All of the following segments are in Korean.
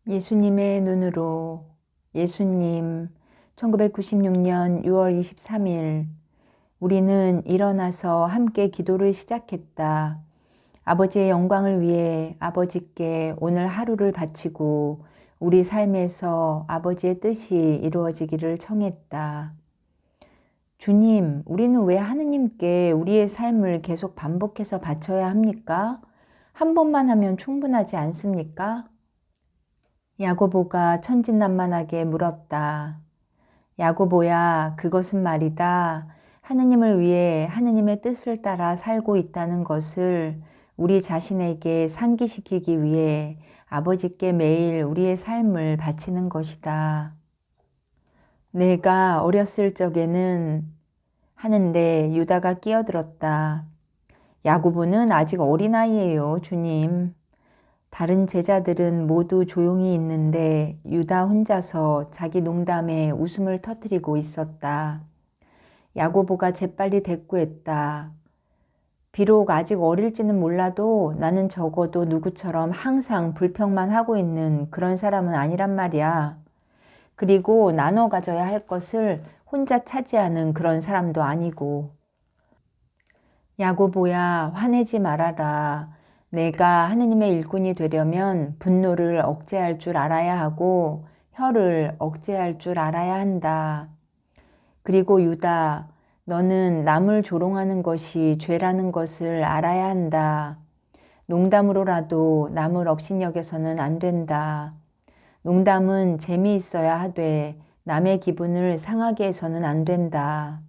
예수님의 눈으로. 예수님, 1996년 6월 23일, 우리는 일어나서 함께 기도를 시작했다. 아버지의 영광을 위해 아버지께 오늘 하루를 바치고 우리 삶에서 아버지의 뜻이 이루어지기를 청했다. 주님, 우리는 왜 하느님께 우리의 삶을 계속 반복해서 바쳐야 합니까? 한 번만 하면 충분하지 않습니까? 야고보가 천진난만하게 물었다. 야고보야, 그것은 말이다. 하느님을 위해 하느님의 뜻을 따라 살고 있다는 것을 우리 자신에게 상기시키기 위해 아버지께 매일 우리의 삶을 바치는 것이다. 내가 어렸을 적에는 하는데 유다가 끼어들었다. 야고보는 아직 어린아이예요, 주님. 다른 제자들은 모두 조용히 있는데 유다 혼자서 자기 농담에 웃음을 터뜨리고 있었다. 야고보가 재빨리 대꾸했다. 비록 아직 어릴지는 몰라도 나는 적어도 누구처럼 항상 불평만 하고 있는 그런 사람은 아니란 말이야. 그리고 나눠 가져야 할 것을 혼자 차지하는 그런 사람도 아니고. 야고보야, 화내지 말아라. 내가 하느님의 일꾼이 되려면 분노를 억제할 줄 알아야 하고 혀를 억제할 줄 알아야 한다. 그리고 유다, 너는 남을 조롱하는 것이 죄라는 것을 알아야 한다. 농담으로라도 남을 업신여겨서는 안 된다. 농담은 재미있어야 하되 남의 기분을 상하게 해서는 안 된다.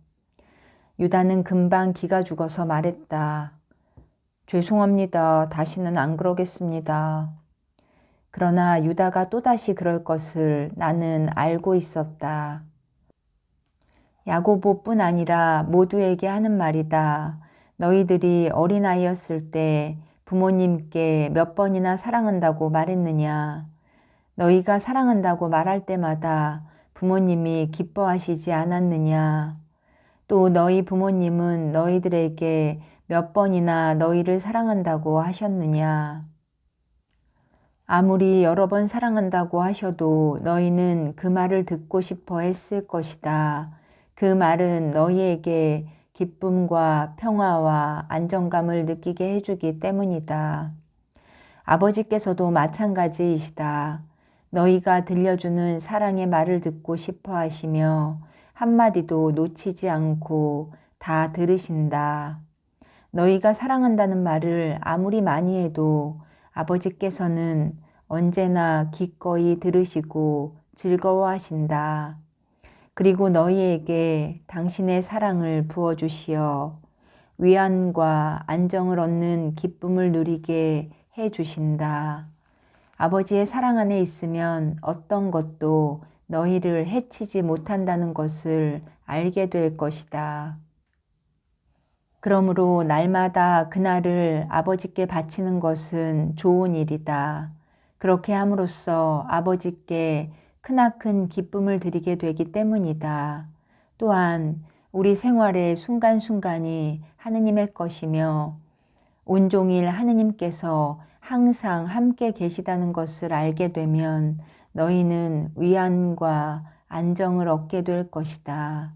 유다는 금방 기가 죽어서 말했다. 죄송합니다. 다시는 안 그러겠습니다. 그러나 유다가 또다시 그럴 것을 나는 알고 있었다. 야고보뿐 아니라 모두에게 하는 말이다. 너희들이 어린아이였을 때 부모님께 몇 번이나 사랑한다고 말했느냐? 너희가 사랑한다고 말할 때마다 부모님이 기뻐하시지 않았느냐? 또 너희 부모님은 너희들에게 몇 번이나 너희를 사랑한다고 하셨느냐? 아무리 여러 번 사랑한다고 하셔도 너희는 그 말을 듣고 싶어 했을 것이다. 그 말은 너희에게 기쁨과 평화와 안정감을 느끼게 해주기 때문이다. 아버지께서도 마찬가지이시다. 너희가 들려주는 사랑의 말을 듣고 싶어 하시며 한마디도 놓치지 않고 다 들으신다. 너희가 사랑한다는 말을 아무리 많이 해도 아버지께서는 언제나 기꺼이 들으시고 즐거워하신다. 그리고 너희에게 당신의 사랑을 부어주시어 위안과 안정을 얻는 기쁨을 누리게 해주신다. 아버지의 사랑 안에 있으면 어떤 것도 너희를 해치지 못한다는 것을 알게 될 것이다. 그러므로 날마다 그날을 아버지께 바치는 것은 좋은 일이다. 그렇게 함으로써 아버지께 크나큰 기쁨을 드리게 되기 때문이다. 또한 우리 생활의 순간순간이 하느님의 것이며 온종일 하느님께서 항상 함께 계시다는 것을 알게 되면 너희는 위안과 안정을 얻게 될 것이다.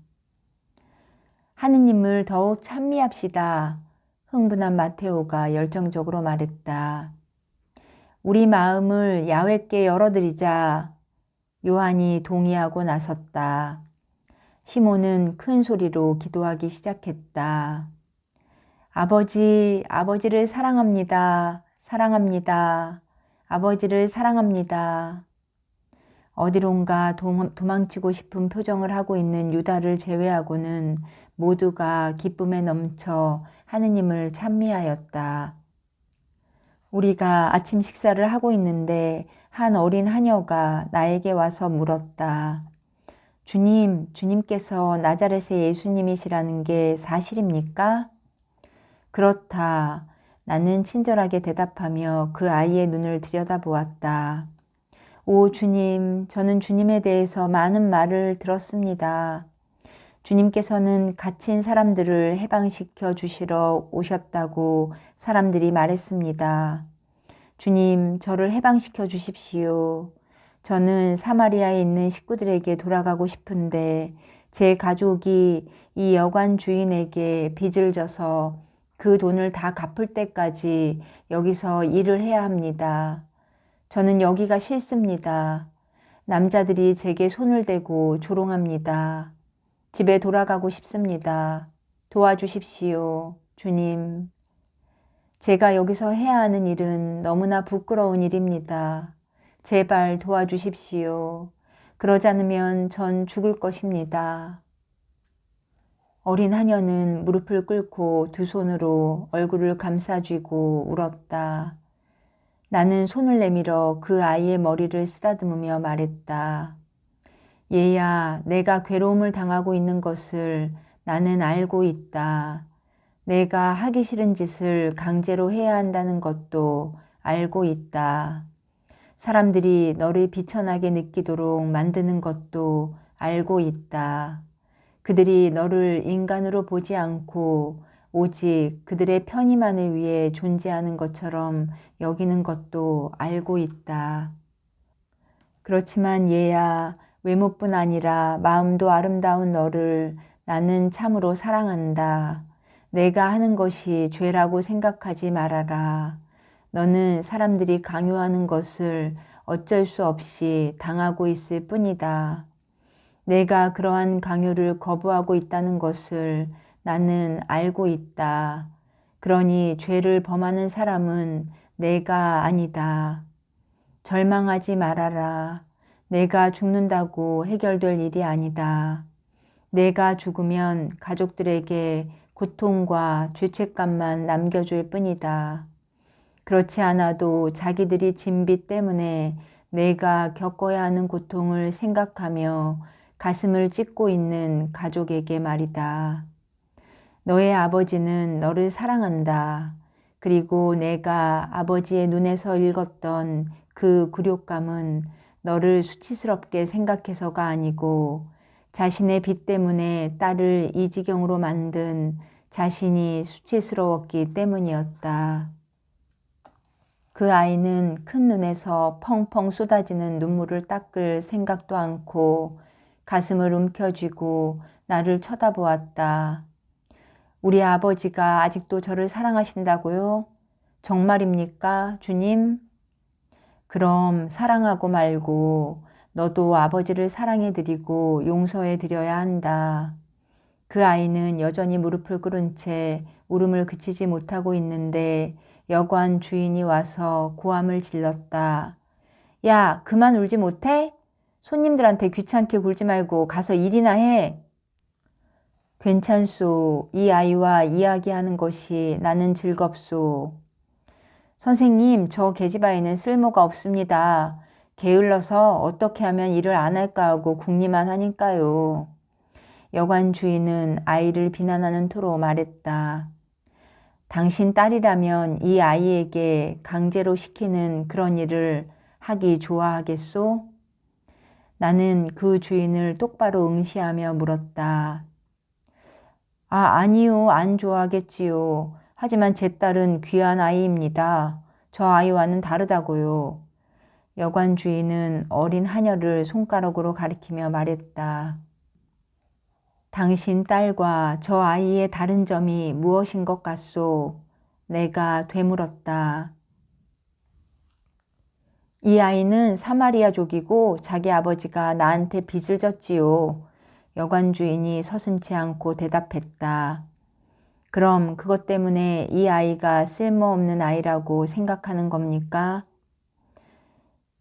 하느님을 더욱 찬미합시다. 흥분한 마테오가 열정적으로 말했다. 우리 마음을 야훼께 열어드리자. 요한이 동의하고 나섰다. 시몬은 큰 소리로 기도하기 시작했다. 아버지, 아버지를 사랑합니다. 사랑합니다. 아버지를 사랑합니다. 어디론가 도망치고 싶은 표정을 하고 있는 유다를 제외하고는 모두가 기쁨에 넘쳐 하느님을 찬미하였다. 우리가 아침 식사를 하고 있는데 한 어린 하녀가 나에게 와서 물었다. 주님, 주님께서 나자렛의 예수님이시라는 게 사실입니까? 그렇다. 나는 친절하게 대답하며 그 아이의 눈을 들여다보았다. 오 주님, 저는 주님에 대해서 많은 말을 들었습니다. 주님께서는 갇힌 사람들을 해방시켜 주시러 오셨다고 사람들이 말했습니다. 주님, 저를 해방시켜 주십시오. 저는 사마리아에 있는 식구들에게 돌아가고 싶은데 제 가족이 이 여관 주인에게 빚을 져서 그 돈을 다 갚을 때까지 여기서 일을 해야 합니다. 저는 여기가 싫습니다. 남자들이 제게 손을 대고 조롱합니다. 집에 돌아가고 싶습니다. 도와주십시오, 주님. 제가 여기서 해야 하는 일은 너무나 부끄러운 일입니다. 제발 도와주십시오. 그러지 않으면 전 죽을 것입니다. 어린 하녀는 무릎을 꿇고 두 손으로 얼굴을 감싸쥐고 울었다. 나는 손을 내밀어 그 아이의 머리를 쓰다듬으며 말했다. 얘야, 내가 괴로움을 당하고 있는 것을 나는 알고 있다. 내가 하기 싫은 짓을 강제로 해야 한다는 것도 알고 있다. 사람들이 너를 비천하게 느끼도록 만드는 것도 알고 있다. 그들이 너를 인간으로 보지 않고 오직 그들의 편의만을 위해 존재하는 것처럼 여기는 것도 알고 있다. 그렇지만 얘야, 외모뿐 아니라 마음도 아름다운 너를 나는 참으로 사랑한다. 내가 하는 것이 죄라고 생각하지 말아라. 너는 사람들이 강요하는 것을 어쩔 수 없이 당하고 있을 뿐이다. 내가 그러한 강요를 거부하고 있다는 것을 나는 알고 있다. 그러니 죄를 범하는 사람은 내가 아니다. 절망하지 말아라. 내가 죽는다고 해결될 일이 아니다. 내가 죽으면 가족들에게 고통과 죄책감만 남겨줄 뿐이다. 그렇지 않아도 자기들이 진 빚 때문에 내가 겪어야 하는 고통을 생각하며 가슴을 찢고 있는 가족에게 말이다. 너의 아버지는 너를 사랑한다. 그리고 내가 아버지의 눈에서 읽었던 그 굴욕감은 너를 수치스럽게 생각해서가 아니고 자신의 빚 때문에 딸을 이 지경으로 만든 자신이 수치스러웠기 때문이었다. 그 아이는 큰 눈에서 펑펑 쏟아지는 눈물을 닦을 생각도 않고 가슴을 움켜쥐고 나를 쳐다보았다. 우리 아버지가 아직도 저를 사랑하신다고요? 정말입니까, 주님? 그럼 사랑하고 말고 너도 아버지를 사랑해드리고 용서해드려야 한다. 그 아이는 여전히 무릎을 꿇은 채 울음을 그치지 못하고 있는데 여관 주인이 와서 고함을 질렀다. 야, 그만 울지 못해? 손님들한테 귀찮게 굴지 말고 가서 일이나 해. 괜찮소. 이 아이와 이야기하는 것이 나는 즐겁소. 선생님, 저 계집아이는 쓸모가 없습니다. 게을러서 어떻게 하면 일을 안 할까 하고 궁리만 하니까요. 여관 주인은 아이를 비난하는 토로 말했다. 당신 딸이라면 이 아이에게 강제로 시키는 그런 일을 하기 좋아하겠소? 나는 그 주인을 똑바로 응시하며 물었다. 아니요. 안 좋아하겠지요. 하지만 제 딸은 귀한 아이입니다. 저 아이와는 다르다고요. 여관 주인은 어린 하녀를 손가락으로 가리키며 말했다. 당신 딸과 저 아이의 다른 점이 무엇인 것 같소? 내가 되물었다. 이 아이는 사마리아족이고 자기 아버지가 나한테 빚을 졌지요. 여관 주인이 서슴지 않고 대답했다. 그럼 그것 때문에 이 아이가 쓸모없는 아이라고 생각하는 겁니까?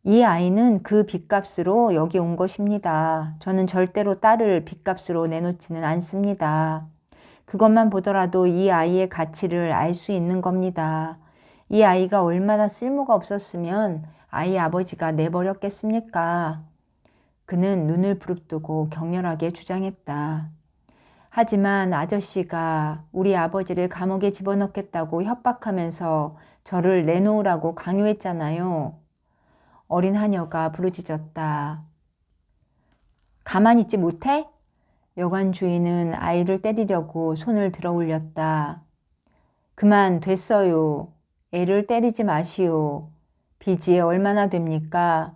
이 아이는 그 빚값으로 여기 온 것입니다. 저는 절대로 딸을 빚값으로 내놓지는 않습니다. 그것만 보더라도 이 아이의 가치를 알 수 있는 겁니다. 이 아이가 얼마나 쓸모가 없었으면 아이 아버지가 내버렸겠습니까? 그는 눈을 부릅뜨고 격렬하게 주장했다. 하지만 아저씨가 우리 아버지를 감옥에 집어넣겠다고 협박하면서 저를 내놓으라고 강요했잖아요. 어린 하녀가 부르짖었다. 가만히 있지 못해? 여관 주인은 아이를 때리려고 손을 들어 올렸다. 그만 됐어요. 애를 때리지 마시오. 빚이 얼마나 됩니까?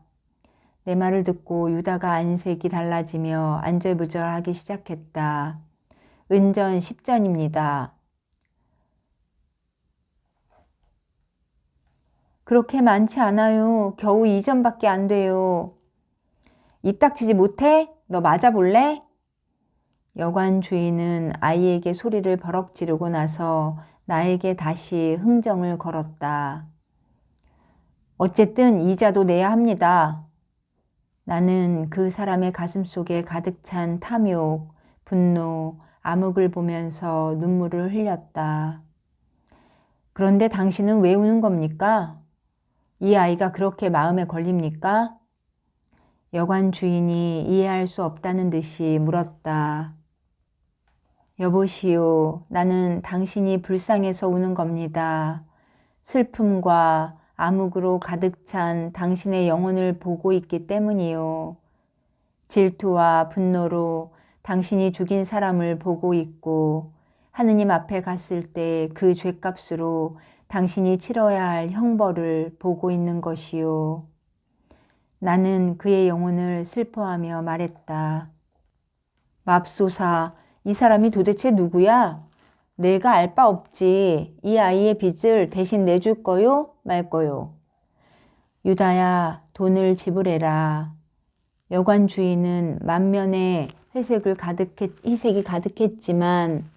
내 말을 듣고 유다가 안색이 달라지며 안절부절하기 시작했다. 은전 10전입니다. 그렇게 많지 않아요. 겨우 2전밖에 안 돼요. 입 닥치지 못해? 너 맞아볼래? 여관 주인은 아이에게 소리를 버럭 지르고 나서 나에게 다시 흥정을 걸었다. 어쨌든 이자도 내야 합니다. 나는 그 사람의 가슴속에 가득 찬 탐욕, 분노, 암흑을 보면서 눈물을 흘렸다. 그런데 당신은 왜 우는 겁니까? 이 아이가 그렇게 마음에 걸립니까? 여관 주인이 이해할 수 없다는 듯이 물었다. 여보시오, 나는 당신이 불쌍해서 우는 겁니다. 슬픔과 암흑으로 가득 찬 당신의 영혼을 보고 있기 때문이요. 질투와 분노로 당신이 죽인 사람을 보고 있고 하느님 앞에 갔을 때 그 죗값으로 당신이 치러야 할 형벌을 보고 있는 것이요. 나는 그의 영혼을 슬퍼하며 말했다. 맙소사, 이 사람이 도대체 누구야? 내가 알 바 없지. 이 아이의 빚을 대신 내줄 거요? 말 거요? 유다야, 돈을 지불해라. 여관 주인은 만면에 희색이 가득했지만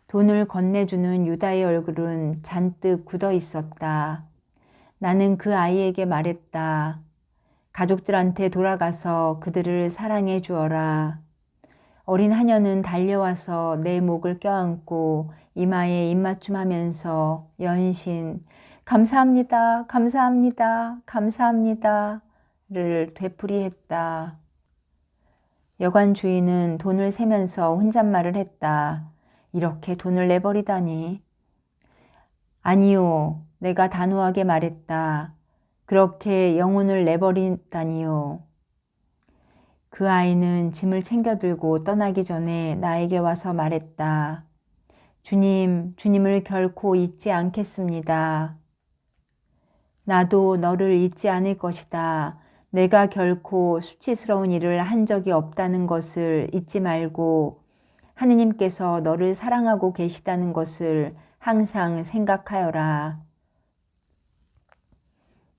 돈을 건네주는 유다의 얼굴은 잔뜩 굳어 있었다. 나는 그 아이에게 말했다. 가족들한테 돌아가서 그들을 사랑해 주어라. 어린 하녀는 달려와서 내 목을 껴안고 이마에 입맞춤하면서 연신 감사합니다, 감사합니다, 감사합니다를 되풀이했다. 여관 주인은 돈을 세면서 혼잣말을 했다. 이렇게 돈을 내버리다니. 아니요, 내가 단호하게 말했다. 그렇게 영혼을 내버리다니요. 그 아이는 짐을 챙겨 들고 떠나기 전에 나에게 와서 말했다. 주님을 결코 잊지 않겠습니다. 나도 너를 잊지 않을 것이다. 내가 결코 수치스러운 일을 한 적이 없다는 것을 잊지 말고 하느님께서 너를 사랑하고 계시다는 것을 항상 생각하여라.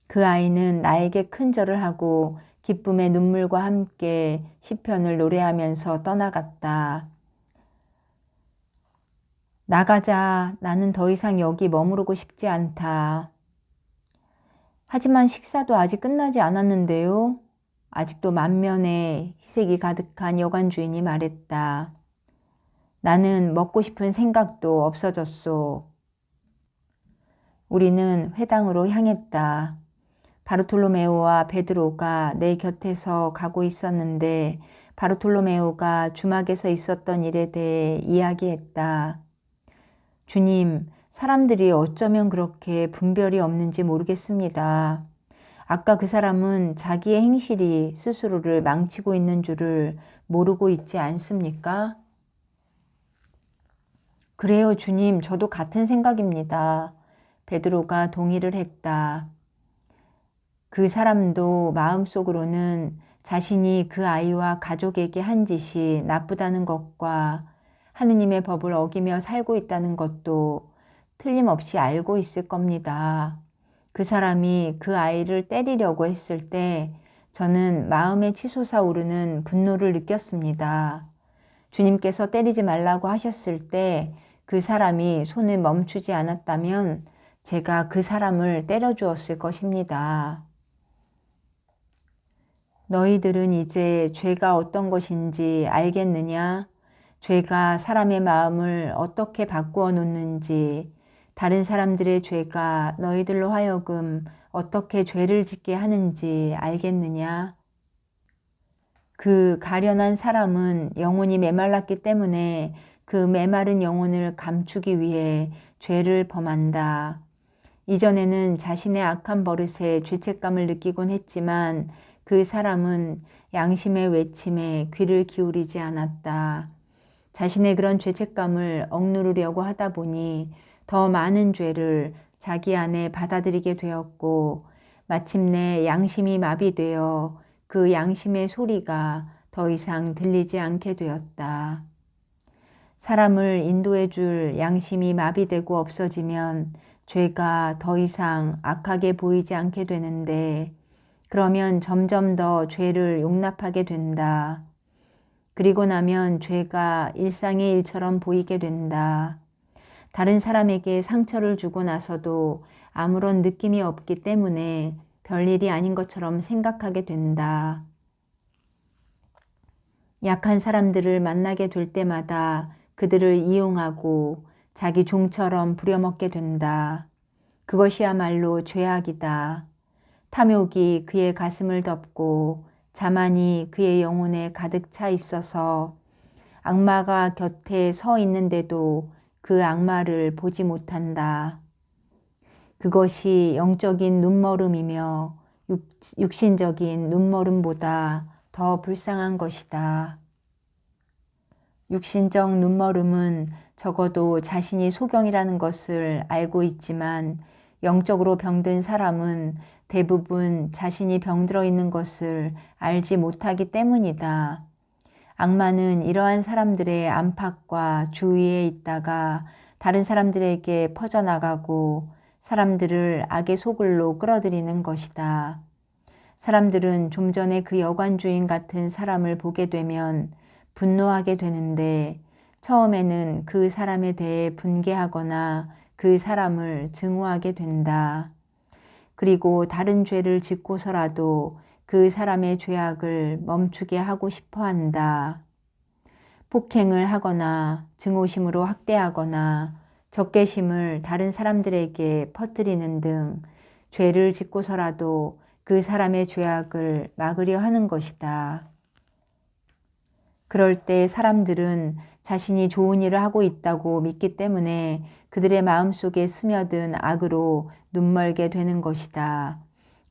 그 아이는 나에게 큰 절을 하고 기쁨의 눈물과 함께 시편을 노래하면서 떠나갔다. 나가자. 나는 더 이상 여기 머무르고 싶지 않다. 하지만 식사도 아직 끝나지 않았는데요. 아직도 만면에 희색이 가득한 여관 주인이 말했다. 나는 먹고 싶은 생각도 없어졌소. 우리는 회당으로 향했다. 바르톨로메오와 베드로가 내 곁에서 가고 있었는데 바르톨로메오가 주막에서 있었던 일에 대해 이야기했다. 주님, 사람들이 어쩌면 그렇게 분별이 없는지 모르겠습니다. 아까 그 사람은 자기의 행실이 스스로를 망치고 있는 줄을 모르고 있지 않습니까? 그래요, 주님. 저도 같은 생각입니다. 베드로가 동의를 했다. 그 사람도 마음속으로는 자신이 그 아이와 가족에게 한 짓이 나쁘다는 것과 하느님의 법을 어기며 살고 있다는 것도 틀림없이 알고 있을 겁니다. 그 사람이 그 아이를 때리려고 했을 때 저는 마음에 치솟아 오르는 분노를 느꼈습니다. 주님께서 때리지 말라고 하셨을 때 그 사람이 손을 멈추지 않았다면 제가 그 사람을 때려 주었을 것입니다. 너희들은 이제 죄가 어떤 것인지 알겠느냐? 죄가 사람의 마음을 어떻게 바꾸어 놓는지, 다른 사람들의 죄가 너희들로 하여금 어떻게 죄를 짓게 하는지 알겠느냐? 그 가련한 사람은 영혼이 메말랐기 때문에 그 메마른 영혼을 감추기 위해 죄를 범한다. 이전에는 자신의 악한 버릇에 죄책감을 느끼곤 했지만 그 사람은 양심의 외침에 귀를 기울이지 않았다. 자신의 그런 죄책감을 억누르려고 하다 보니 더 많은 죄를 자기 안에 받아들이게 되었고 마침내 양심이 마비되어 그 양심의 소리가 더 이상 들리지 않게 되었다. 사람을 인도해 줄 양심이 마비되고 없어지면 죄가 더 이상 악하게 보이지 않게 되는데, 그러면 점점 더 죄를 용납하게 된다. 그리고 나면 죄가 일상의 일처럼 보이게 된다. 다른 사람에게 상처를 주고 나서도 아무런 느낌이 없기 때문에 별일이 아닌 것처럼 생각하게 된다. 약한 사람들을 만나게 될 때마다 그들을 이용하고 자기 종처럼 부려먹게 된다. 그것이야말로 죄악이다. 탐욕이 그의 가슴을 덮고 자만이 그의 영혼에 가득 차 있어서 악마가 곁에 서 있는데도 그 악마를 보지 못한다. 그것이 영적인 눈멀음이며 육신적인 눈멀음보다 더 불쌍한 것이다. 육신적 눈멀음은 적어도 자신이 소경이라는 것을 알고 있지만, 영적으로 병든 사람은 대부분 자신이 병들어 있는 것을 알지 못하기 때문이다. 악마는 이러한 사람들의 안팎과 주위에 있다가 다른 사람들에게 퍼져나가고 사람들을 악의 소굴로 끌어들이는 것이다. 사람들은 좀 전에 그 여관 주인 같은 사람을 보게 되면 분노하게 되는데, 처음에는 그 사람에 대해 분개하거나 그 사람을 증오하게 된다. 그리고 다른 죄를 짓고서라도 그 사람의 죄악을 멈추게 하고 싶어 한다. 폭행을 하거나 증오심으로 학대하거나 적개심을 다른 사람들에게 퍼뜨리는 등 죄를 짓고서라도 그 사람의 죄악을 막으려 하는 것이다. 그럴 때 사람들은 자신이 좋은 일을 하고 있다고 믿기 때문에 그들의 마음속에 스며든 악으로 눈멀게 되는 것이다.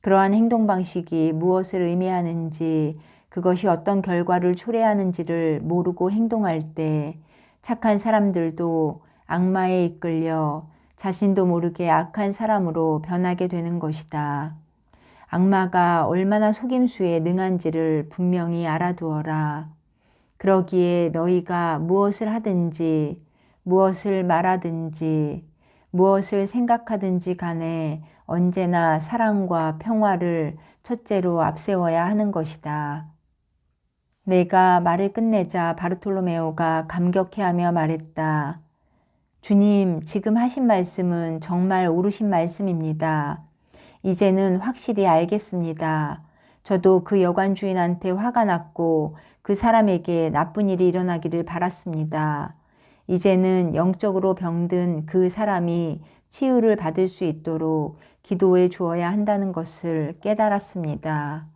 그러한 행동 방식이 무엇을 의미하는지, 그것이 어떤 결과를 초래하는지를 모르고 행동할 때 착한 사람들도 악마에 이끌려 자신도 모르게 악한 사람으로 변하게 되는 것이다. 악마가 얼마나 속임수에 능한지를 분명히 알아두어라. 그러기에 너희가 무엇을 하든지, 무엇을 말하든지, 무엇을 생각하든지 간에 언제나 사랑과 평화를 첫째로 앞세워야 하는 것이다. 내가 말을 끝내자 바르톨로메오가 감격해하며 말했다. 주님, 지금 하신 말씀은 정말 옳으신 말씀입니다. 이제는 확실히 알겠습니다. 저도 그 여관 주인한테 화가 났고 그 사람에게 나쁜 일이 일어나기를 바랐습니다. 이제는 영적으로 병든 그 사람이 치유를 받을 수 있도록 기도해 주어야 한다는 것을 깨달았습니다.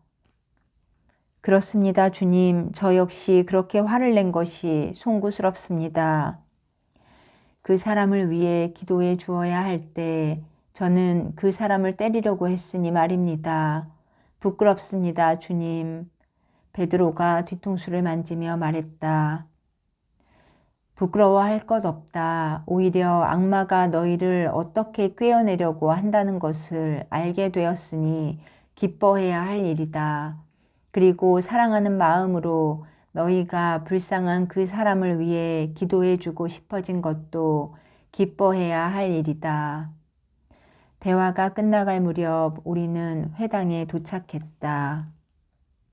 그렇습니다, 주님. 저 역시 그렇게 화를 낸 것이 송구스럽습니다. 그 사람을 위해 기도해 주어야 할 때 저는 그 사람을 때리려고 했으니 말입니다. 부끄럽습니다, 주님. 베드로가 뒤통수를 만지며 말했다. 부끄러워할 것 없다. 오히려 악마가 너희를 어떻게 꿰어내려고 한다는 것을 알게 되었으니 기뻐해야 할 일이다. 그리고 사랑하는 마음으로 너희가 불쌍한 그 사람을 위해 기도해 주고 싶어진 것도 기뻐해야 할 일이다. 대화가 끝나갈 무렵 우리는 회당에 도착했다.